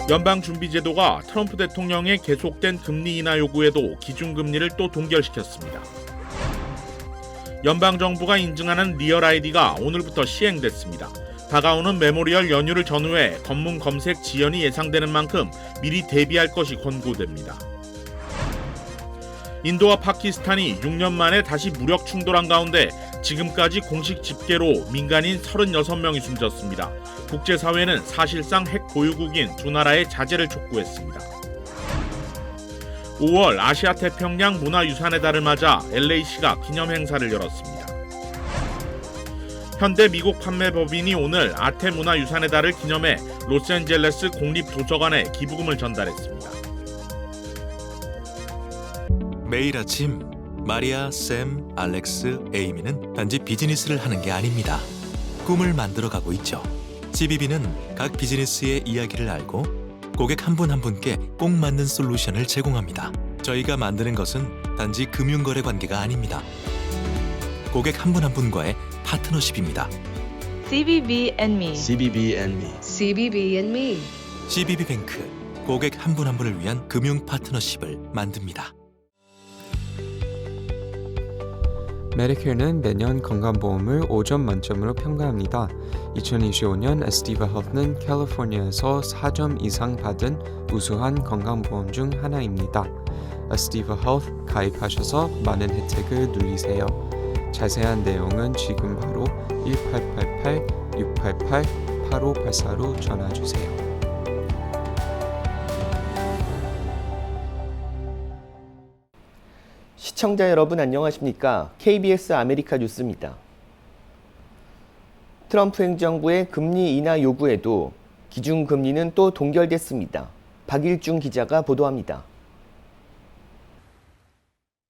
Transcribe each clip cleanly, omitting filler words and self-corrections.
연방준비제도가 트럼프 대통령의 계속된 금리 인하 요구에도 기준금리를 또 동결시켰습니다. 연방정부가 인증하는 리얼 아이디가 오늘부터 시행됐습니다. 다가오는 메모리얼 연휴를 전후해 검문 검색 지연이 예상되는 만큼 미리 대비할 것이 권고됩니다. 인도와 파키스탄이 6년 만에 다시 무력 충돌한 가운데 지금까지 공식 집계로 민간인 36명이 숨졌습니다. 국제사회는 사실상 핵 보유국인 두 나라의 자제를 촉구했습니다. 5월 아시아태평양 문화유산의 달을 맞아 LA시가 기념행사를 열었습니다. 현대 미국 판매법인이 오늘 아태 문화유산의 달을 기념해 로스앤젤레스 공립도서관에 기부금을 전달했습니다. 매일 아침 마리아, 샘, 알렉스, 에이미는 단지 비즈니스를 하는 게 아닙니다. 꿈을 만들어가고 있죠. CBB는 각 비즈니스의 이야기를 알고 고객 한 분 한 분께 꼭 맞는 솔루션을 제공합니다. 저희가 만드는 것은 단지 금융거래 관계가 아닙니다. 고객 한 분 한 분과의 파트너십입니다. CBB and me. CBB and me. CBB and me. CBB뱅크, 고객 한 분 한 분을 위한 금융 파트너십을 만듭니다. 메디케어는 매년 건강보험을 5점 만점으로 평가합니다. 2025년 에스티바 헬스는 캘리포니아에서 4점 이상 받은 우수한 건강보험 중 하나입니다. 에스티바 헬스 가입하셔서 많은 혜택을 누리세요. 자세한 내용은 지금 바로 1888-688-8584로 전화주세요. 시청자 여러분 안녕하십니까? KBS 아메리카 뉴스입니다. 트럼프 행정부의 금리 인하 요구에도 기준금리는 또 동결됐습니다. 박일중 기자가 보도합니다.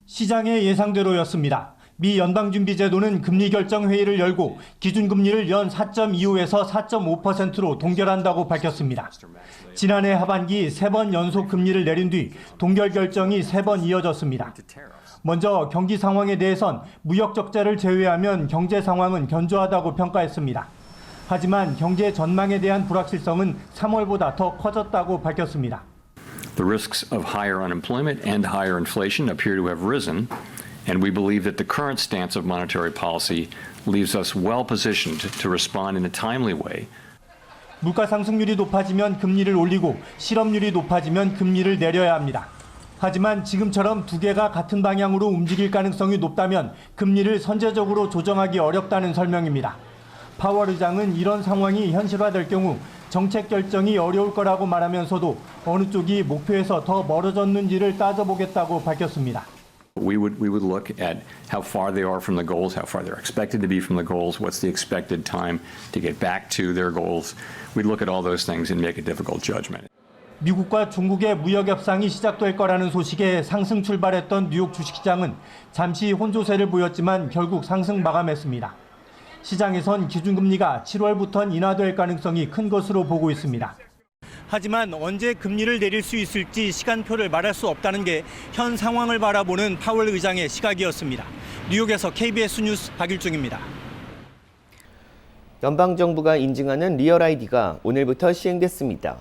시장의 예상대로였습니다. 미 연방준비제도는 금리 결정 회의를 열고 기준금리를 연 4.25에서 4.5%로 동결한다고 밝혔습니다. 지난해 하반기 3번 연속 금리를 내린 뒤 동결 결정이 3번 이어졌습니다. 먼저 경기 상황에 대해선 무역 적자를 제외하면 경제 상황은 견조하다고 평가했습니다. 하지만 경제 전망에 대한 불확실성은 3월보다 더 커졌다고 밝혔습니다. The risks of higher unemployment and higher inflation appear to have risen, and we believe that the current stance of monetary policy leaves us well positioned to respond in a timely way. 물가 상승률이 높아지면 금리를 올리고 실업률이 높아지면 금리를 내려야 합니다. 하지만 지금처럼 두 개가 같은 방향으로 움직일 가능성이 높다면 금리를 선제적으로 조정하기 어렵다는 설명입니다. 파월 의장은 이런 상황이 현실화될 경우 정책 결정이 어려울 거라고 말하면서도 어느 쪽이 목표에서 더 멀어졌는지를 따져보겠다고 밝혔습니다. We would look at how far they are from the goals, how far they're expected to be from the goals, what's the expected time to get back to their goals. We'd look at all those things and make a difficult judgment. 미국과 중국의 무역 협상이 시작될 거라는 소식에 상승 출발했던 뉴욕 주식시장은 잠시 혼조세를 보였지만 결국 상승 마감했습니다. 시장에선 기준금리가 7월부터는 인하될 가능성이 큰 것으로 보고 있습니다. 하지만 언제 금리를 내릴 수 있을지 시간표를 말할 수 없다는 게 현 상황을 바라보는 파월 의장의 시각이었습니다. 뉴욕에서 KBS 뉴스 박일중입니다. 연방정부가 인증하는 리얼 아이디가 오늘부터 시행됐습니다.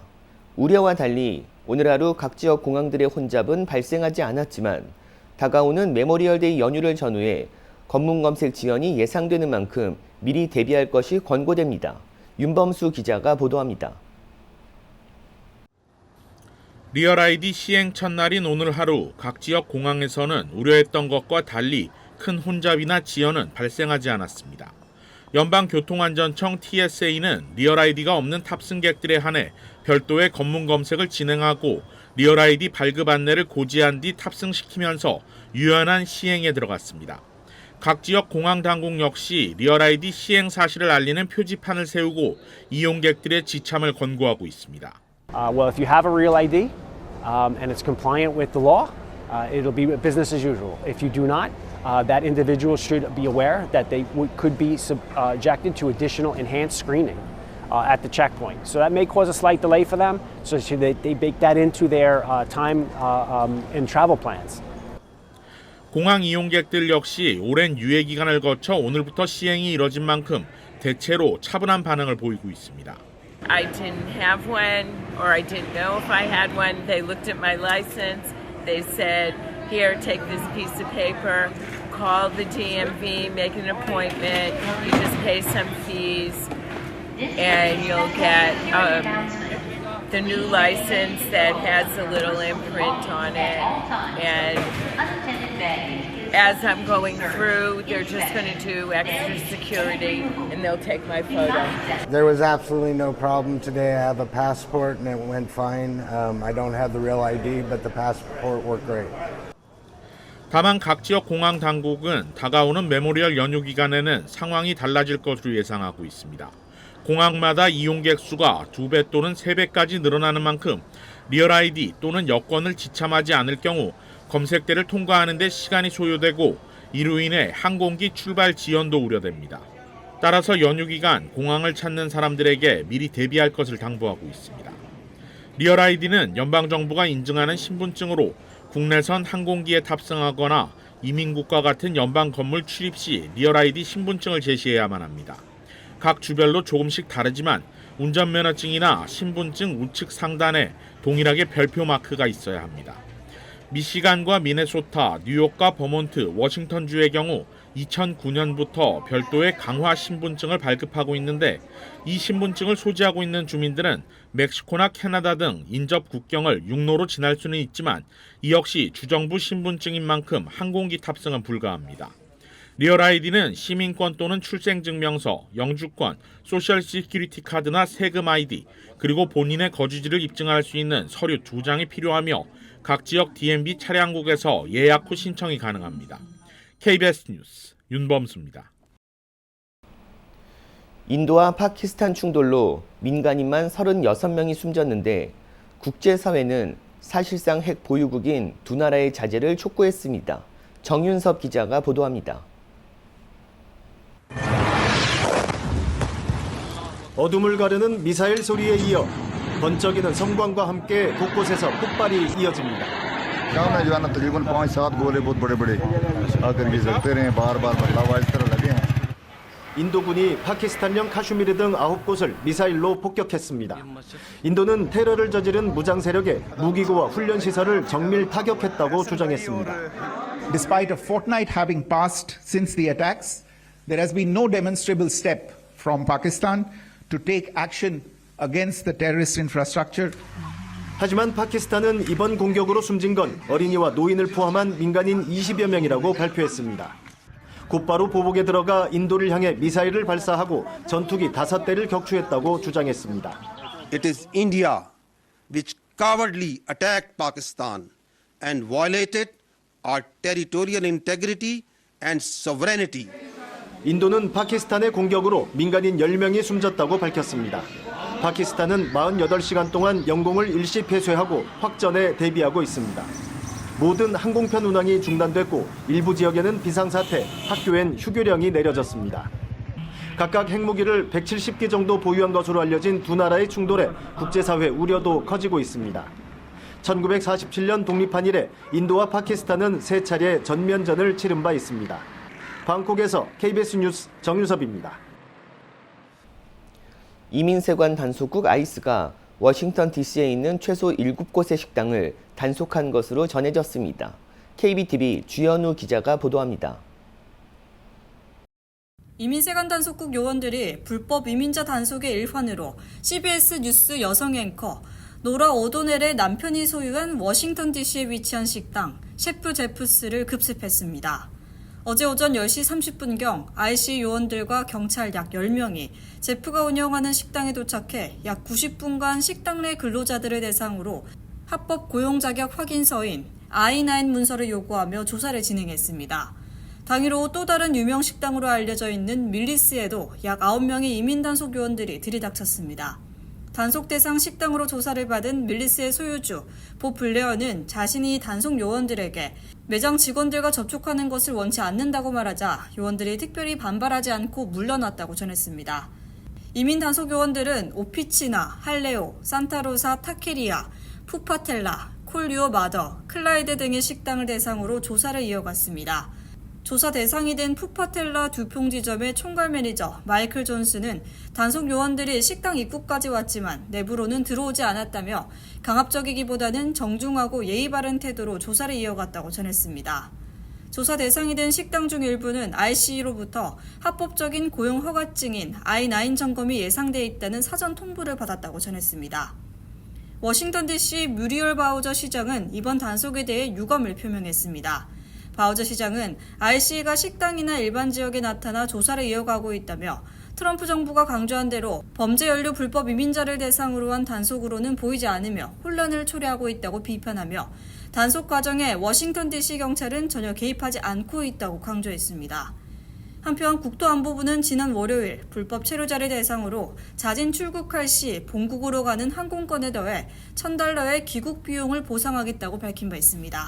우려와 달리 오늘 하루 각 지역 공항들의 혼잡은 발생하지 않았지만 다가오는 메모리얼데이 연휴를 전후해 검문 검색 지연이 예상되는 만큼 미리 대비할 것이 권고됩니다. 윤범수 기자가 보도합니다. 리얼 아이디 시행 첫날인 오늘 하루 각 지역 공항에서는 우려했던 것과 달리 큰 혼잡이나 지연은 발생하지 않았습니다. 연방교통안전청 TSA는 리얼 아이디가 없는 탑승객들에 한해 별도의 검문 검색을 진행하고 리얼 아이디 발급 안내를 고지한 뒤 탑승시키면서 유연한 시행에 들어갔습니다. 각 지역 공항 당국 역시 리얼 아이디 시행 사실을 알리는 표지판을 세우고 이용객들의 지참을 권고하고 있습니다. Well, if you have a real ID and it's compliant with the law, it'll be business as usual. If you do not, that individual should be aware that they could be subjected to additional enhanced screening at the checkpoint. So that may cause a slight delay for them, so they bake that into their time and travel plans. 공항 이용객들 역시 오랜 유예 기간을 거쳐 오늘부터 시행이 이뤄진 만큼 대체로 차분한 반응을 보이고 있습니다. I didn't have one, or I didn't know if I had one. They looked at my license. They said, here, take this piece of paper, call the DMV, make an appointment. You just pay some fees, and you'll get the new license that has a little imprint on it. And as I'm going through, they're just going to do extra security, and they'll take my photo. There was absolutely no problem today. I have a passport, and it went fine. I don't have the real ID, but the passport worked great. 다만 각 지역 공항 당국은 다가오는 메모리얼 연휴 기간에는 상황이 달라질 것으로 예상하고 있습니다. 공항마다 이용객 수가 2배 또는 3배까지 늘어나는 만큼 리얼 아이디 또는 여권을 지참하지 않을 경우 검색대를 통과하는 데 시간이 소요되고 이로 인해 항공기 출발 지연도 우려됩니다. 따라서 연휴 기간 공항을 찾는 사람들에게 미리 대비할 것을 당부하고 있습니다. 리얼 아이디는 연방정부가 인증하는 신분증으로 국내선 항공기에 탑승하거나 이민국과 같은 연방 건물 출입 시 리얼 아이디 신분증을 제시해야만 합니다. 각 주별로 조금씩 다르지만 운전면허증이나 신분증 우측 상단에 동일하게 별표 마크가 있어야 합니다. 미시간과 미네소타, 뉴욕과 버몬트, 워싱턴주의 경우 2009년부터 별도의 강화 신분증을 발급하고 있는데 이 신분증을 소지하고 있는 주민들은 멕시코나 캐나다 등 인접 국경을 육로로 지날 수는 있지만 이 역시 주정부 신분증인 만큼 항공기 탑승은 불가합니다. 리얼 아이디는 시민권 또는 출생증명서, 영주권, 소셜 시큐리티 카드나 세금 아이디, 그리고 본인의 거주지를 입증할 수 있는 서류 2장이 필요하며 각 지역 DMV 차량국에서 예약 후 신청이 가능합니다. KBS 뉴스 윤범수입니다. 인도와 파키스탄 충돌로 민간인만 36명이 숨졌는데 국제사회는 사실상 핵 보유국인 두 나라의 자제를 촉구했습니다. 정윤섭 기자가 보도합니다. 어둠을 가르는 미사일 소리에 이어 번쩍이는 섬광과 함께 곳곳에서 폭발이 이어집니다. 인도군이 파키스탄령 카슈미르 등 9곳을 미사일로 폭격했습니다. 인도는 테러를 저지른 무장 세력의 무기고와 훈련 시설을 정밀 타격했다고 주장했습니다. Despite a fortnight having passed since the attacks, there has been no demonstrable step from Pakistan to take action against the terrorist infrastructure. 하지만 파키스탄은 이번 공격으로 숨진 건 어린이와 노인을 포함한 민간인 20여 명이라고 발표했습니다. 곧바로 보복에 들어가 인도를 향해 미사일을 발사하고 전투기 5대를 격추했다고 주장했습니다. It is India which cowardly attacked Pakistan and violated our territorial integrity and sovereignty. 인도는 파키스탄의 공격으로 민간인 10명이 숨졌다고 밝혔습니다. 파키스탄은 48시간 동안 영공을 일시 폐쇄하고 확전에 대비하고 있습니다. 모든 항공편 운항이 중단됐고 일부 지역에는 비상사태, 학교엔 휴교령이 내려졌습니다. 각각 핵무기를 170개 정도 보유한 것으로 알려진 두 나라의 충돌에 국제사회 우려도 커지고 있습니다. 1947년 독립한 이래 인도와 파키스탄은 3차례 전면전을 치른 바 있습니다. 방콕에서 KBS 뉴스 정유섭입니다. 이민세관 단속국 아이스가 워싱턴 DC에 있는 최소 7곳의 식당을 단속한 것으로 전해졌습니다. KBTV 주연우 기자가 보도합니다. 이민세관 단속국 요원들이 불법 이민자 단속의 일환으로 CBS 뉴스 여성 앵커 노라 오도넬의 남편이 소유한 워싱턴 DC에 위치한 식당 셰프 제프스를 급습했습니다. 어제 오전 10시 30분경 IC 요원들과 경찰 약 10명이 제프가 운영하는 식당에 도착해 약 90분간 식당 내 근로자들을 대상으로 합법 고용 자격 확인서인 I-9 문서를 요구하며 조사를 진행했습니다. 당일 오후 또 다른 유명 식당으로 알려져 있는 밀리스에도 약 9명의 이민 단속 요원들이 들이닥쳤습니다. 단속 대상 식당으로 조사를 받은 밀리스의 소유주 보 블레어는 자신이 단속 요원들에게 매장 직원들과 접촉하는 것을 원치 않는다고 말하자 요원들이 특별히 반발하지 않고 물러났다고 전했습니다. 이민 단속 요원들은 오피치나, 할레오, 산타로사, 타케리아, 푸파텔라, 콜리오 마더, 클라이드 등의 식당을 대상으로 조사를 이어갔습니다. 조사 대상이 된 푸파텔라 두퐁지점의 총괄 매니저 마이클 존스는 단속 요원들이 식당 입구까지 왔지만 내부로는 들어오지 않았다며 강압적이기보다는 정중하고 예의 바른 태도로 조사를 이어갔다고 전했습니다. 조사 대상이 된 식당 중 일부는 ICE로부터 합법적인 고용 허가증인 I-9 점검이 예상돼 있다는 사전 통보를 받았다고 전했습니다. 워싱턴 DC 뮤리얼 바우저 시장은 이번 단속에 대해 유감을 표명했습니다. 바우저 시장은 ICE가 식당이나 일반 지역에 나타나 조사를 이어가고 있다며 트럼프 정부가 강조한 대로 범죄 연루 불법 이민자를 대상으로 한 단속으로는 보이지 않으며 혼란을 초래하고 있다고 비판하며 단속 과정에 워싱턴 DC 경찰은 전혀 개입하지 않고 있다고 강조했습니다. 한편 국토안보부는 지난 월요일 불법 체류자를 대상으로 자진 출국할 시 본국으로 가는 항공권에 더해 $1,000의 귀국 비용을 보상하겠다고 밝힌 바 있습니다.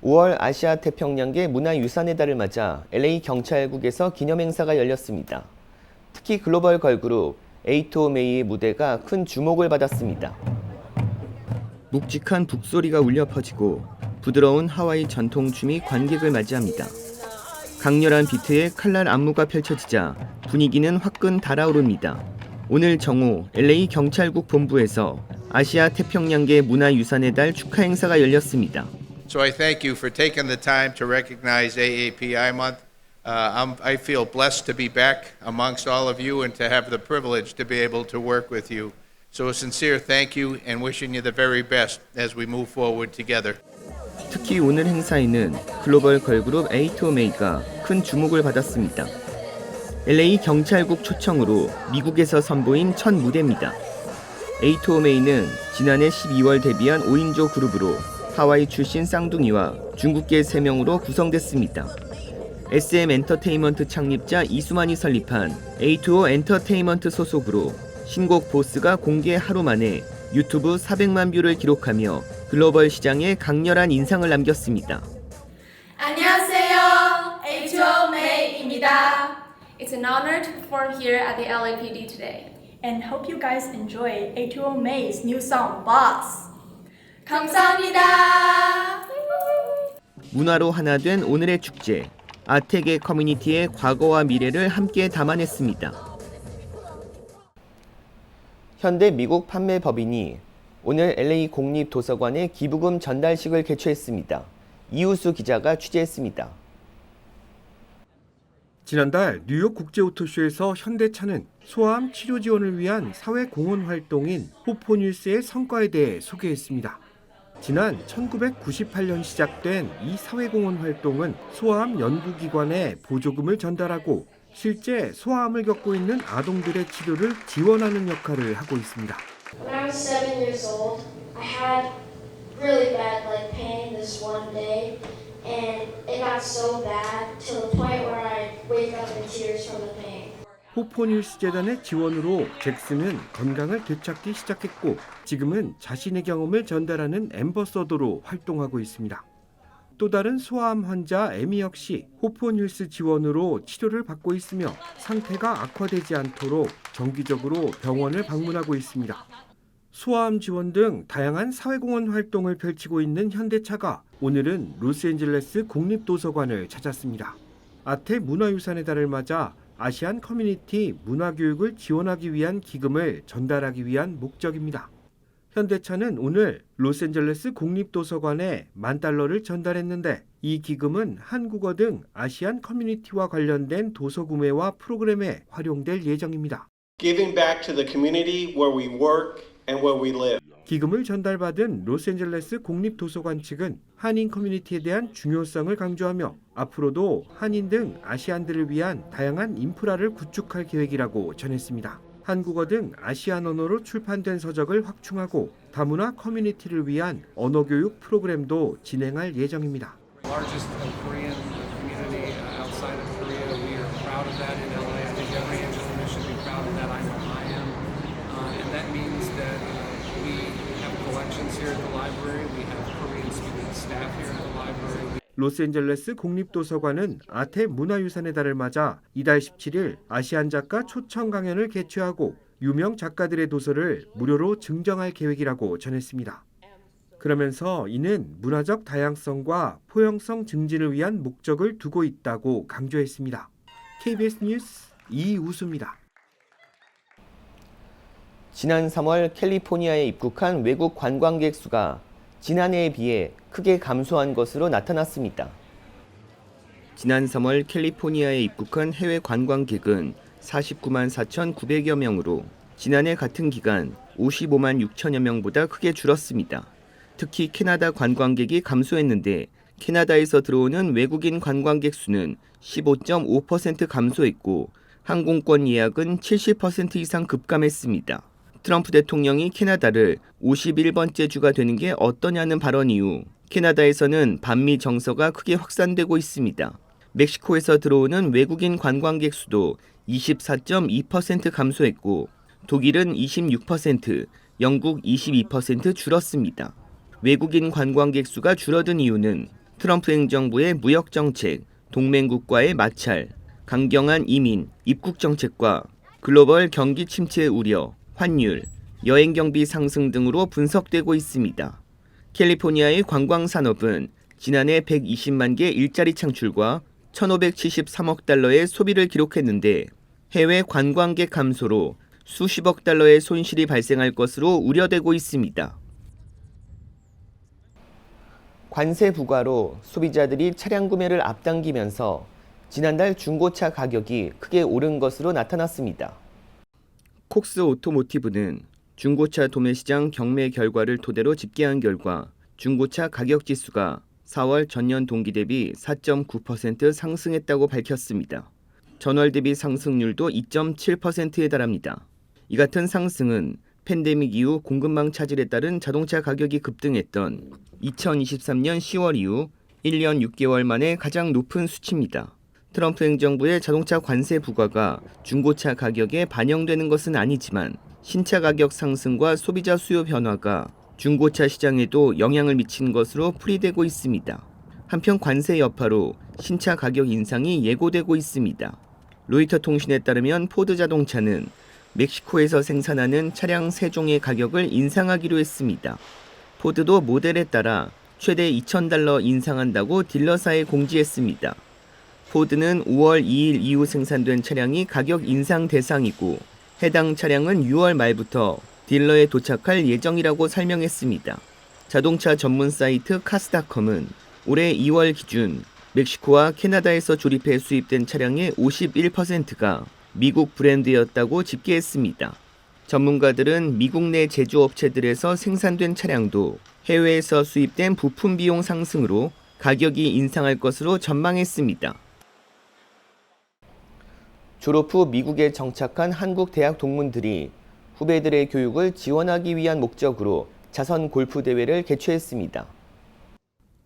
5월 아시아 태평양계 문화유산의 달을 맞아 LA 경찰국에서 기념행사가 열렸습니다. 특히 글로벌 걸그룹 에이토메이의 무대가 큰 주목을 받았습니다. 묵직한 북소리가 울려 퍼지고 부드러운 하와이 전통춤이 관객을 맞이합니다. 강렬한 비트에 칼날 안무가 펼쳐지자 분위기는 화끈 달아오릅니다. 오늘 정오 LA 경찰국 본부에서 아시아 태평양계 문화유산의 달 축하 행사가 열렸습니다. So I thank you for taking the time to recognize AAPI Month. I feel blessed to be back amongst all of you and to have the privilege to be able to work with you. So a sincere thank you and wishing you the very best as we move forward together. 특히 오늘 행사에는 글로벌 걸그룹 에이토메이가 큰 주목을 받았습니다. LA 경찰국 초청으로 미국에서 선보인 첫 무대입니다. 에이토메이는 지난해 12월 데뷔한 5인조 그룹으로 하와이 출신 쌍둥이와 중국계 3명으로 구성됐습니다. SM 엔터테인먼트 창립자 이수만이 설립한 A2O 엔터테인먼트 소속으로 신곡 보스가 공개 하루 만에 유튜브 400만 뷰를 기록하며 글로벌 시장에 강렬한 인상을 남겼습니다. 안녕하세요, A2O May입니다. It's an honor to perform here at the LAPD today. And hope you guys enjoy A2O May's new song, Boss. 감사합니다. 문화로 하나 된 오늘의 축제, 아텍의 커뮤니티의 과거와 미래를 함께 담아냈습니다. 현대 미국 판매법인이 오늘 LA 공립도서관에 기부금 전달식을 개최했습니다. 이우수 기자가 취재했습니다. 지난달 뉴욕 국제오토쇼에서 현대차는 소아암 치료 지원을 위한 사회공헌 활동인 호포뉴스의 성과에 대해 소개했습니다. 지난 1998년 시작된 이 사회공헌 활동은 소아암 연구기관에 보조금을 전달하고 실제 소아암을 겪고 있는 아동들의 치료를 지원하는 역할을 하고 있습니다. When I was 7 years old, I had really bad leg pain this one day, and it got so bad to the point where I wake up in tears from the pain. 호포뉴스 재단의 지원으로 잭슨은 건강을 되찾기 시작했고 지금은 자신의 경험을 전달하는 앰버서더로 활동하고 있습니다. 또 다른 소아암 환자 에미 역시 호포뉴스 지원으로 치료를 받고 있으며 상태가 악화되지 않도록 정기적으로 병원을 방문하고 있습니다. 소아암 지원 등 다양한 사회공헌 활동을 펼치고 있는 현대차가 오늘은 로스앤젤레스 국립도서관을 찾았습니다. 아태 문화유산의 달을 맞아 아시안 커뮤니티 문화교육을 지원하기 위한 기금을 전달하기 위한 목적입니다. 현대차는 오늘 로스앤젤레스 국립도서관에 $10,000를 전달했는데 이 기금은 한국어 등 아시안 커뮤니티와 관련된 도서 구매와 프로그램에 활용될 예정입니다. Giving back to the community where we work and where we live. 기금을 전달받은 로스앤젤레스 국립도서관 측은 한인 커뮤니티에 대한 중요성을 강조하며 앞으로도 한인 등 아시안들을 위한 다양한 인프라를 구축할 계획이라고 전했습니다. 한국어 등 아시안 언어로 출판된 서적을 확충하고 다문화 커뮤니티를 위한 언어 교육 프로그램도 진행할 예정입니다. 로스앤젤레스 국립도서관은 아태 문화유산의 달을 맞아 이달 17일 아시안 작가 초청 강연을 개최하고 유명 작가들의 도서를 무료로 증정할 계획이라고 전했습니다. 그러면서 이는 문화적 다양성과 포용성 증진을 위한 목적을 두고 있다고 강조했습니다. KBS 뉴스 이우수입니다. 지난 3월 캘리포니아에 입국한 외국 관광객 수가 지난해에 비해 크게 감소한 것으로 나타났습니다. 지난 3월 캘리포니아에 입국한 해외 관광객은 49만 4,900여 명으로 지난해 같은 기간 55만 6천여 명보다 크게 줄었습니다. 특히 캐나다 관광객이 감소했는데 캐나다에서 들어오는 외국인 관광객 수는 15.5% 감소했고 항공권 예약은 70% 이상 급감했습니다. 트럼프 대통령이 캐나다를 51번째 주가 되는 게 어떠냐는 발언 이후 캐나다에서는 반미 정서가 크게 확산되고 있습니다. 멕시코에서 들어오는 외국인 관광객 수도 24.2% 감소했고 독일은 26%, 영국 22% 줄었습니다. 외국인 관광객 수가 줄어든 이유는 트럼프 행정부의 무역 정책, 동맹국과의 마찰, 강경한 이민, 입국 정책과 글로벌 경기 침체 우려, 환율, 여행 경비 상승 등으로 분석되고 있습니다. 캘리포니아의 관광 산업은 지난해 120만 개 일자리 창출과 1,573억 달러의 소비를 기록했는데 해외 관광객 감소로 수십억 달러의 손실이 발생할 것으로 우려되고 있습니다. 관세 부과로 소비자들이 차량 구매를 앞당기면서 지난달 중고차 가격이 크게 오른 것으로 나타났습니다. 콕스 오토모티브는 중고차 도매 시장 경매 결과를 토대로 집계한 결과 중고차 가격 지수가 4월 전년 동기 대비 4.9% 상승했다고 밝혔습니다. 전월 대비 상승률도 2.7%에 달합니다. 이 같은 상승은 팬데믹 이후 공급망 차질에 따른 자동차 가격이 급등했던 2023년 10월 이후 1년 6개월 만에 가장 높은 수치입니다. 트럼프 행정부의 자동차 관세 부과가 중고차 가격에 반영되는 것은 아니지만 신차 가격 상승과 소비자 수요 변화가 중고차 시장에도 영향을 미친 것으로 풀이되고 있습니다. 한편 관세 여파로 신차 가격 인상이 예고되고 있습니다. 로이터 통신에 따르면 포드 자동차는 멕시코에서 생산하는 차량 3종의 가격을 인상하기로 했습니다. 포드도 모델에 따라 최대 $2,000 인상한다고 딜러사에 공지했습니다. 포드는 5월 2일 이후 생산된 차량이 가격 인상 대상이고 해당 차량은 6월 말부터 딜러에 도착할 예정이라고 설명했습니다. 자동차 전문 사이트 카스닷컴은 올해 2월 기준 멕시코와 캐나다에서 조립해 수입된 차량의 51%가 미국 브랜드였다고 집계했습니다. 전문가들은 미국 내 제조업체들에서 생산된 차량도 해외에서 수입된 부품 비용 상승으로 가격이 인상할 것으로 전망했습니다. 졸업 후 미국에 정착한 한국 대학 동문들이 후배들의 교육을 지원하기 위한 목적으로 자선 골프 대회를 개최했습니다.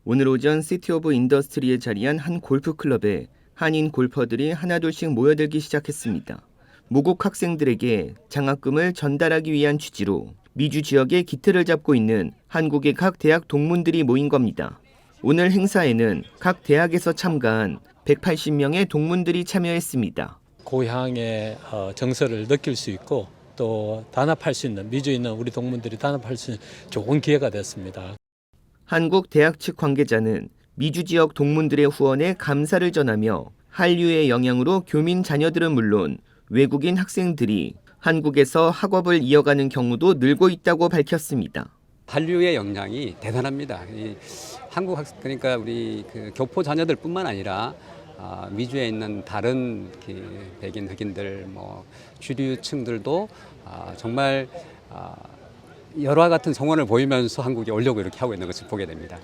오늘 오전 시티 오브 인더스트리에 자리한 한 골프 클럽에 한인 골퍼들이 하나둘씩 모여들기 시작했습니다. 모국 학생들에게 장학금을 전달하기 위한 취지로 미주 지역에 기틀을 잡고 있는 한국의 각 대학 동문들이 모인 겁니다. 오늘 행사에는 각 대학에서 참가한 180명의 동문들이 참여했습니다. 고향의 정서를 느낄 수 있고 또 단합할 수 있는, 미주에 있는 우리 동문들이 단합할 수 있는 좋은 기회가 됐습니다. 한국 대학 측 관계자는 미주 지역 동문들의 후원에 감사를 전하며 한류의 영향으로 교민 자녀들은 물론 외국인 학생들이 한국에서 학업을 이어가는 경우도 늘고 있다고 밝혔습니다. 한류의 영향이 대단합니다. 그러니까 우리 교포 자녀들뿐만 아니라 미주에 있는 다른 백인, 흑인들, 주류층들도 정말 열화 같은 성원을 보이면서 한국에 오려고 이렇게 하고 있는 것을 보게 됩니다.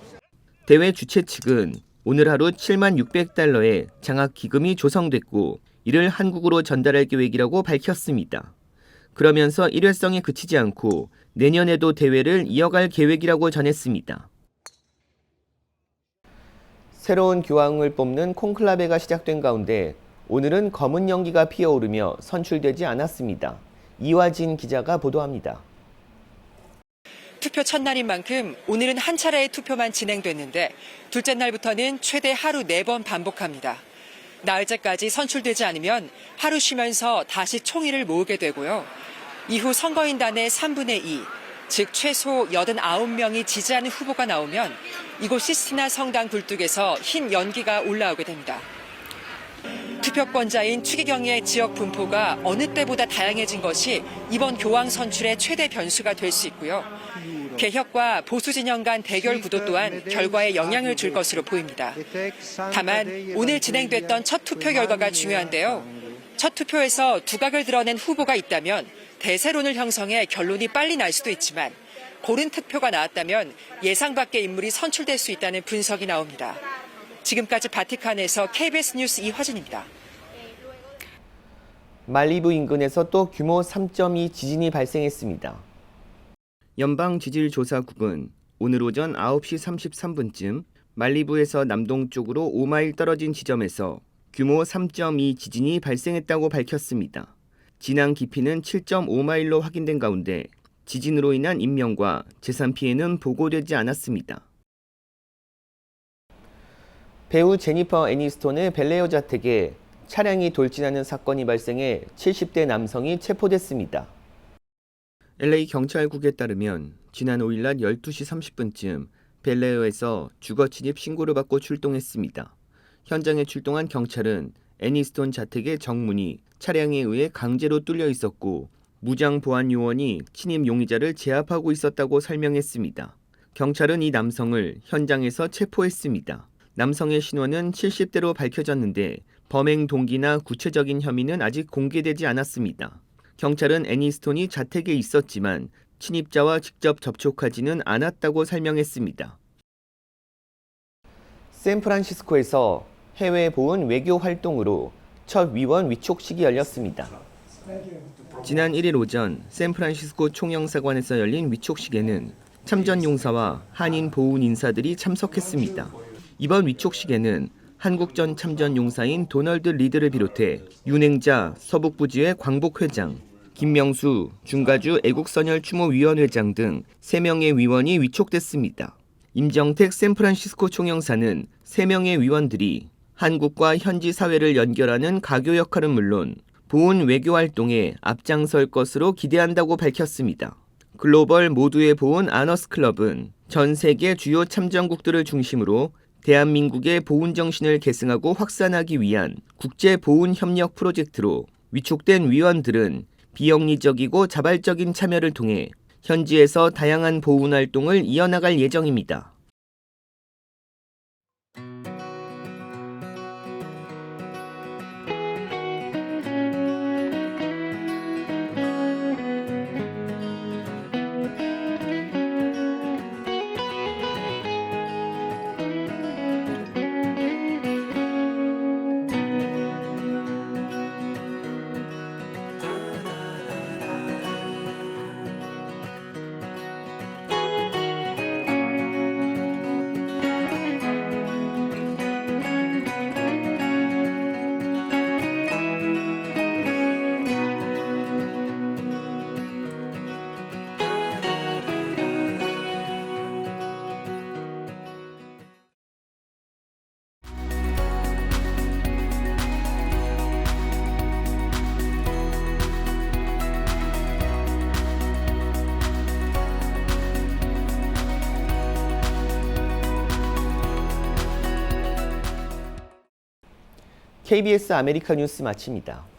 대회 주최 측은 오늘 하루 7만 600달러의 장학 기금이 조성됐고 이를 한국으로 전달할 계획이라고 밝혔습니다. 그러면서 일회성에 그치지 않고 내년에도 대회를 이어갈 계획이라고 전했습니다. 새로운 교황을 뽑는 콘클라베가 시작된 가운데 오늘은 검은 연기가 피어오르며 선출되지 않았습니다. 이화진 기자가 보도합니다. 투표 첫날인 만큼 오늘은 한 차례의 투표만 진행됐는데 둘째 날부터는 최대 하루 4번 반복합니다. 나흘째까지 선출되지 않으면 하루 쉬면서 다시 총의를 모으게 되고요. 이후 선거인단의 3분의 2, 즉 최소 89명이 지지하는 후보가 나오면 이곳 시스티나 성당 굴뚝에서 흰 연기가 올라오게 됩니다. 투표권자인 추기경의 지역 분포가 어느 때보다 다양해진 것이 이번 교황 선출의 최대 변수가 될 수 있고요. 개혁과 보수 진영 간 대결 구도 또한 결과에 영향을 줄 것으로 보입니다. 다만 오늘 진행됐던 첫 투표 결과가 중요한데요. 첫 투표에서 두각을 드러낸 후보가 있다면 대세론을 형성해 결론이 빨리 날 수도 있지만 고른 득표가 나왔다면 예상 밖의 인물이 선출될 수 있다는 분석이 나옵니다. 지금까지 바티칸에서 KBS 뉴스 이화진입니다. 말리부 인근에서 또 규모 3.2 지진이 발생했습니다. 연방지질조사국은 오늘 오전 9시 33분쯤 말리부에서 남동쪽으로 5마일 떨어진 지점에서 규모 3.2 지진이 발생했다고 밝혔습니다. 진앙 깊이는 7.5마일로 확인된 가운데 지진으로 인한 인명과 재산 피해는 보고되지 않았습니다. 배우 제니퍼 애니스톤의 벨레어 자택에 차량이 돌진하는 사건이 발생해 70대 남성이 체포됐습니다. LA 경찰국에 따르면 지난 5일 낮 12시 30분쯤 벨레어에서 주거 침입 신고를 받고 출동했습니다. 현장에 출동한 경찰은 애니스톤 자택의 정문이 차량에 의해 강제로 뚫려 있었고 무장 보안 요원이 침입 용의자를 제압하고 있었다고 설명했습니다. 경찰은 이 남성을 현장에서 체포했습니다. 남성의 신원은 70대로 밝혀졌는데 범행 동기나 구체적인 혐의는 아직 공개되지 않았습니다. 경찰은 애니스톤이 자택에 있었지만 침입자와 직접 접촉하지는 않았다고 설명했습니다. 샌프란시스코에서 해외 보훈 외교 활동으로 첫 위원 위촉식이 열렸습니다. 지난 1일 오전 샌프란시스코 총영사관에서 열린 위촉식에는 참전 용사와 한인 보훈 인사들이 참석했습니다. 이번 위촉식에는 한국 전 참전 용사인 도널드 리드를 비롯해 윤행자 서북부지회 광복회장, 김명수 중가주 애국선열추모위원회장 등 3명의 위원이 위촉됐습니다. 임정택 샌프란시스코 총영사는 3명의 위원들이 한국과 현지 사회를 연결하는 가교 역할은 물론 보훈 외교 활동에 앞장설 것으로 기대한다고 밝혔습니다. 글로벌 모두의 보훈 아너스 클럽은 전 세계 주요 참전국들을 중심으로 대한민국의 보훈 정신을 계승하고 확산하기 위한 국제 보훈 협력 프로젝트로 위촉된 위원들은 비영리적이고 자발적인 참여를 통해 현지에서 다양한 보훈 활동을 이어나갈 예정입니다. KBS 아메리카 뉴스 마칩니다.